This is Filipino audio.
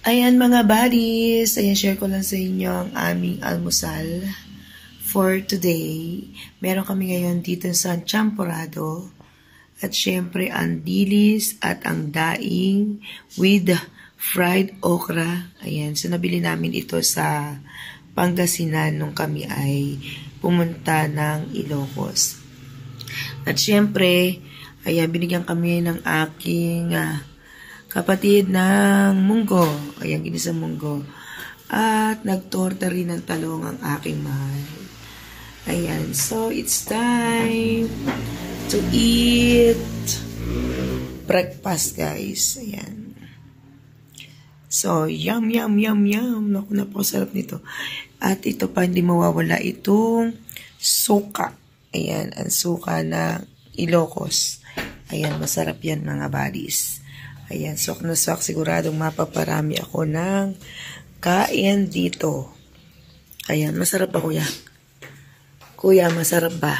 Ayan mga buddies, ayan share ko lang sa inyo ang aming almusal for today. Meron kami ngayon dito sa champorado at syempre ang dilis at ang daing with fried okra. Ayan, so nabili namin ito sa Pangasinan nung kami ay pumunta ng Ilocos. At syempre, ayan, binigyan kami ng aking kapatid ng munggo. Ayan, ginisang munggo. At nagtorta rin ng talong ang aking mahal. Ayan, so it's time to eat breakfast, guys. Ayan. So, yum, yum, yum, yum. Naku, napakasarap nito. At ito pa, hindi mawawala itong suka. Ayan, ang suka na Ilocos. Ayan, masarap yan mga buddies. Ayan, sok na sok. Siguradong mapaparami ako ng kain dito. Ayan, masarap ba kuya? Kuya, masarap ba?